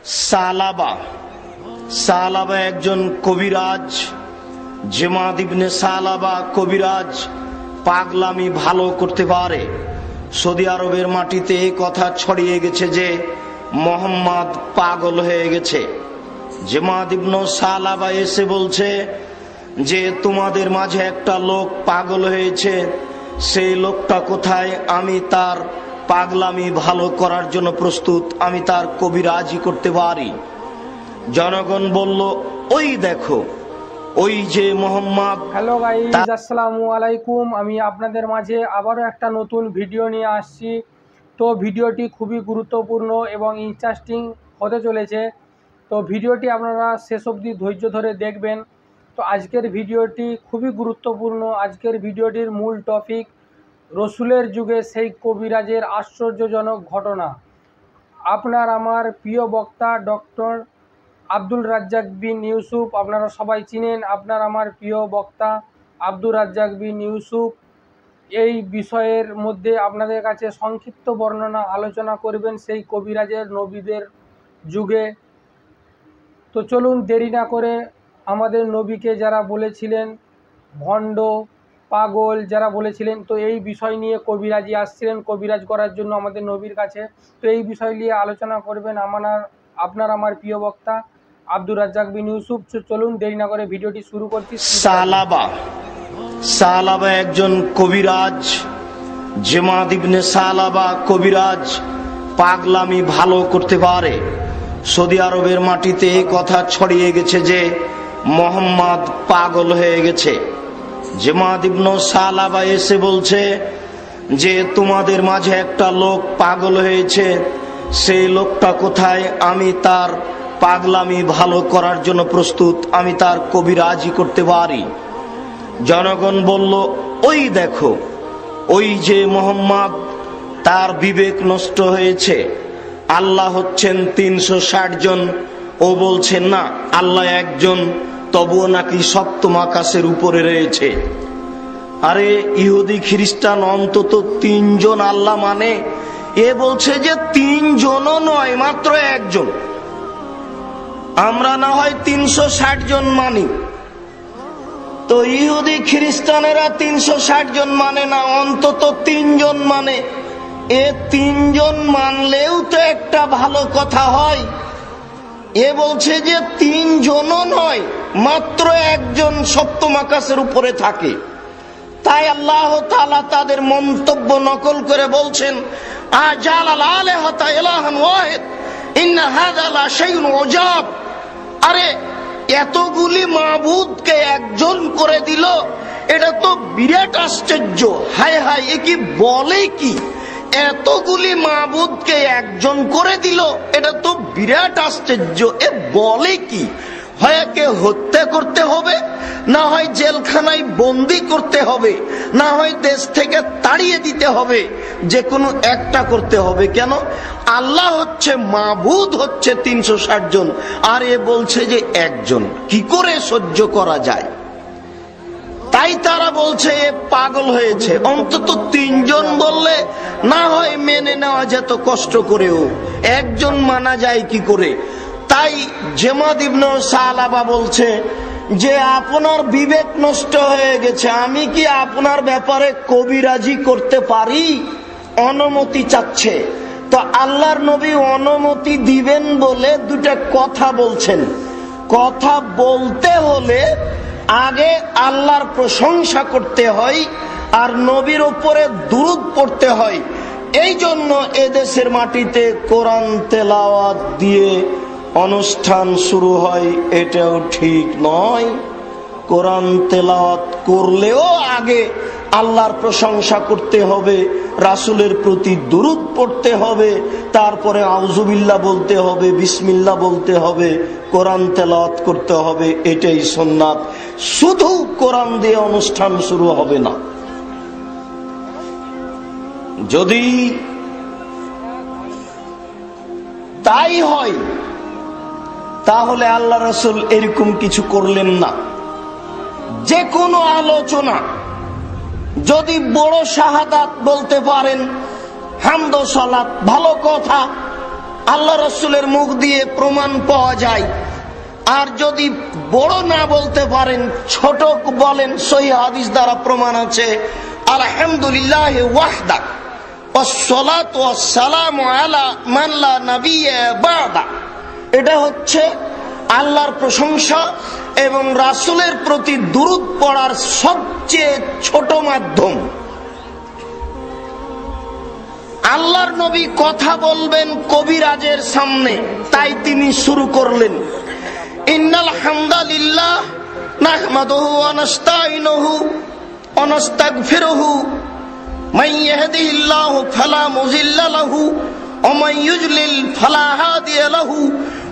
সালাবা সালাবা একজন কবিরাজ। জেমাদ ইবনে সালাবা কবিরাজ পাগলামি ভালো করতে পারে। সৌদি আরবের মাটিতে এই কথা ছড়িয়ে গেছে যে মোহাম্মদ পাগল হয়ে গেছে। জেমাদ ইবনে সালাবা এসে বলছে যে তোমাদের মাঝে একটা লোক পাগল হয়েছে, সেই লোকটা কোথায়? আমি তার পাগলামি ভালো করার জন্য প্রস্তুত, আমি তার কবিরাজি করতে পারি। জনগণ বলল, ওই দেখো, ওই যে মোহাম্মদ। হ্যালো গাইস, আসসালামু আলাইকুম। আমি আপনাদের মাঝে আবারও একটা নতুন ভিডিও নিয়ে আসছি। তো ভিডিওটি খুবই গুরুত্বপূর্ণ এবং ইন্টারেস্টিং হতে চলেছে। তো ভিডিওটি আপনারা শেষ অবধি ধৈর্য ধরে দেখবেন। তো আজকের ভিডিওটি খুবই গুরুত্বপূর্ণ। আজকের ভিডিওটির মূল টপিক রসুলের যুগে সেই কবিরাজের আশ্চর্যজনক ঘটনা। আপনার আমার প্রিয় বক্তা ডক্টর আব্দুল রাজ্জাক বিন ইউসুফ, আপনারা সবাই চিনেন। আপনার আমার প্রিয় বক্তা আব্দুল রাজ্জাক বিন ইউসুফ এই বিষয়ের মধ্যে আপনাদের কাছে সংক্ষিপ্ত বর্ণনা আলোচনা করবেন সেই কবিরাজের নবীদের যুগে। তো চলুন দেরি না করে আমাদের নবীকে যারা বলেছিলেন ভণ্ড পাগল, যারা বলেছিলেন, তো এই বিষয় নিয়ে কবিরাজি আসছিলেন কবিরাজ করার জন্য আমাদের নবীর কাছে। তো এই বিষয় নিয়ে আলোচনা করবেন আপনার আমার প্রিয় বক্তা আব্দুল রাজ্জাক বিন ইউসুফ। চলুন দেরি না করে ভিডিওটি শুরু করছি। সালাবা একজন কবিরাজ। জেমাদ ইবনে সালাবা কবিরাজ পাগলামি ভালো করতে পারে। সৌদি আরবের মাটিতে এই কথা ছড়িয়ে গেছে যে মোহাম্মদ পাগল হয়ে গেছে। জেমাদ ইবনে সালাবা এসে বলছে যে তোমাদের মাঝে একটা লোক পাগল হয়েছে, সেই লোকটা কোথায়? আমি তার পাগলামি ভালো করার জন্য প্রস্তুত, আমি তার কবিরাজি করতে পারি। জনগণ বলল, ওই দেখো, ওই যে মোহাম্মদ, তার বিবেক নষ্ট হয়েছে। আল্লাহ হচ্ছেন 360 জন, ও বলছেন না আল্লাহ একজন, তবুও নাকি সপ্তম আকাশের উপরে রয়েছে। আরে ইহুদি খ্রিস্টান অন্তত 3 জন আল্লাহ মানে, এ বলছে যে 3 জনও নয়, মাত্র একজন। আমরা না হয় 360 জন মানি, তো ইহুদি খ্রিস্টানেরা 360 জন মানে না, অন্তত 3 জন মানে। এ 3 জন মানলেও তো একটা ভালো কথা হয়। এ বলছে যে 3 জনও নয়, মাত্র একজন সপ্তম আকাশের উপরে থাকে। তাই আল্লাহ তাআলা তাদের মন্তব্য নকল করে বলছেন, আজালাল আলিহাতা ইলাহান ওয়াহিদ ইন্না হাযা লা শাইউন উজাব। আরে এতগুলি মাবুদকে একজন করে দিল, এটা তো বিরাট আশ্চর্য। হায় হায়, এ কি বলে কি? এতগুলি মাবুদকে একজন করে দিল, এটা তো বিরাট আশ্চর্য। এ বলে কি? হয় একে হত্যা করতে হবে, না হয় জেলখানায় বন্দি করতে হবে, না হয় দেশ থেকে তাড়িয়ে দিতে হবে, যে কোনো একটা করতে হবে। কেন? আল্লাহ হচ্ছে মাবুদ, হচ্ছে 360 জন, আর এ বলছে যে একজন। কি করে সহ্য করা যায়? তাই তারা বলছে এ পাগল হয়েছে। অন্তত 3 জন বললে না হয় মেনে নেওয়া যেত কষ্ট করেও, একজন মানা যায় কি করে? তাই জেমাদ ইবনে সালাবা বলছে যে আপনার বিবেক নষ্ট হয়ে গেছে, আমি কি আপনার ব্যাপারে কবিরাজি করতে পারি? অনুমতি চাচ্ছে। তো আল্লাহর নবী অনুমতি দিবেন বলে 2টা কথা বলছেন। কথা বলতে হলে আগে আল্লাহর প্রশংসা করতে হয় আর নবীর উপরে দুরূদ পড়তে হয়। এই জন্য এদেশের মাটিতে কোরআন তেলাওয়াত দিয়ে অনুষ্ঠান শুরু হয়, এটাও ঠিক নয়। কোরআন তেলাওয়াত করলেও আগে আল্লাহর প্রশংসা করতে হবে, রাসূলের প্রতি দুরূদ পড়তে হবে, তারপরে আউযুবিল্লাহ বলতে হবে, বিসমিল্লাহ বলতে হবে, কোরআন তেলাওয়াত করতে হবে। এটাই সুন্নাত। শুধু কোরআন দিয়ে অনুষ্ঠান শুরু হবে না। যদি তাই হয় তাহলে আল্লাহ রাসূল এরকম কিছু করলেন না। যে কোনো আলোচনা যদি বড় শাহাদাত বলতে পারেন, হামদ ও সালাত, ভালো কথা, আল্লাহ রসুলের মুখ দিয়ে প্রমাণ পাওয়া যায়। আর যদি বড় না বলতে পারেন, ছোট বলেন, সহিহ হাদিস দ্বারা প্রমাণ আছে। আলহামদুলিল্লাহ ওয়াহদা ওয়াসসালাতু ওয়াসসালামু আলা মান লা নাবিয়্যা বা'দা। এটা হচ্ছে আল্লাহর প্রশংসা এবং রাসূলের প্রতি দুরূদ পড়ার সবচেয়ে ছোট মাধ্যম। আল্লাহর নবী কথা বলবেন কবিরাজের সামনে, তাই তিনি শুরু করলেন, ইন্নাল হামদালিল্লাহ নাহমাদুহু ওয়া নাস্তাইনুহু ওয়া নাস্তাগফিরুহু মান ইয়াহদিহিল্লাহু ফালা মুযিল্লা লাহু ওয়া মান ইউযলিল ফালা হাদিয়া লাহু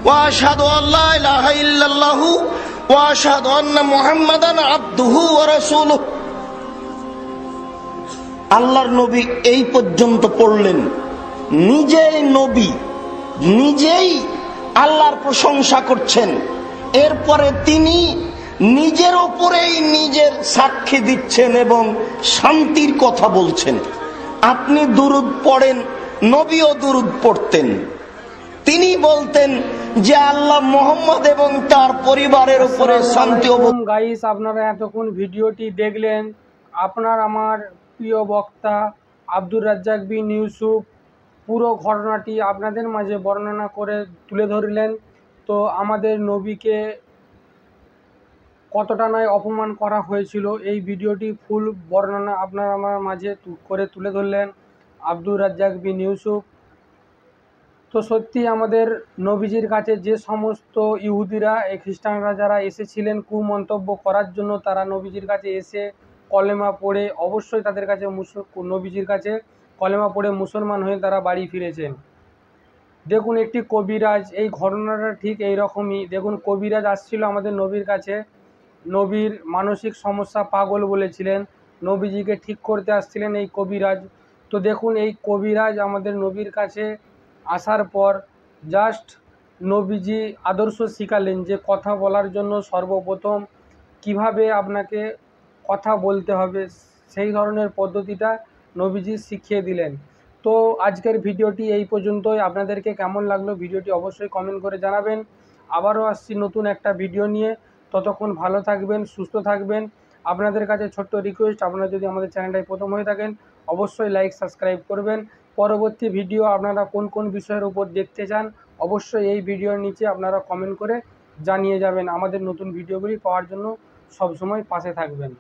ওয়া আশহাদু আল্লা ইলাহা ইল্লাল্লাহু ওয়া আশহাদু আন্না মুহাম্মাদান আবদুহু ওয়া রাসূলুহু। আল্লাহর নবী এই পর্যন্ত পড়লেন। নিজেই নবী, নিজেই আল্লাহর প্রশংসা করছেন। এরপরে তিনি নিজের ওপরেই নিজের সাক্ষী দিচ্ছেন এবং শান্তির কথা বলছেন। আপনি দুরূদ পড়েন, নবীও দুরূদ পড়তেন। তিনি বলতেন যে আল্লাহ মুহাম্মদ এবং তার পরিবারের উপরে শান্তি। গাইস, আপনারা এতক্ষণ ভিডিওটি দেখলেন। আপনার আমার প্রিয় বক্তা আব্দুর রাজ্জাক বিন ইউসুফ পুরো ঘটনাটি আপনাদের মাঝে বর্ণনা করে তুলে ধরলেন। তো আমাদের নবীকে কতটা নয় অপমান করা হয়েছিল, এই ভিডিওটি ফুল বর্ণনা আপনার আমার মাঝে করে তুলে ধরলেন আব্দুর রাজ্জাক বিন ইউসুফ। তো সত্যি আমাদের নবীজির কাছে যে সমস্ত ইহুদিরা, খ্রিস্টানরা যারা এসেছিলেন কুমন্তব্য করার জন্য, তারা নবীজির কাছে এসে কলেমা পড়ে অবশ্যই তাদের কাছে নবীজির কাছে কলেমা পড়ে মুসলমান হয়ে তারা বাড়ি ফিরেছেন। দেখুন, একটি কবিরাজ, এই ঘটনাটা ঠিক এই রকমই। দেখুন, কবিরাজ আসছিল আমাদের নবীর কাছে, নবীর মানসিক সমস্যা, পাগল বলেছিলেন, নবীজিকে ঠিক করতে আসছিলেন এই কবিরাজ। তো দেখুন, এই কবিরাজ আমাদের নবীর কাছে আসার পর জাস্ট নবীজি আদর্শ শিখালেন যে কথা বলার জন্য সর্বপ্রথম কিভাবে আপনাকে কথা বলতে হবে, সেই ধরনের পদ্ধতিটা নবীজি শিখিয়ে দিলেন। তো আজকের ভিডিওটি এই পর্যন্তই। আপনাদেরকে কেমন লাগলো ভিডিওটি অবশ্যই কমেন্ট করে জানাবেন। আবারও আসছি নতুন একটা ভিডিও নিয়ে। ততক্ষণ ভালো থাকবেন, সুস্থ থাকবেন। আপনাদের কাছে ছোট্ট রিকোয়েস্ট, আপনারা যদি আমাদের চ্যানেলটায় প্রথম হয়ে থাকেন অবশ্যই লাইক সাবস্ক্রাইব করবেন। পরবর্তী ভিডিও আপনারা কোন কোন বিষয়ের উপর দেখতে চান অবশ্যই এই ভিডিওর নিচে আপনারা কমেন্ট করে জানিয়ে যাবেন। আমাদের নতুন ভিডিওগুলি পাওয়ার জন্য সবসময় পাশে থাকবেন।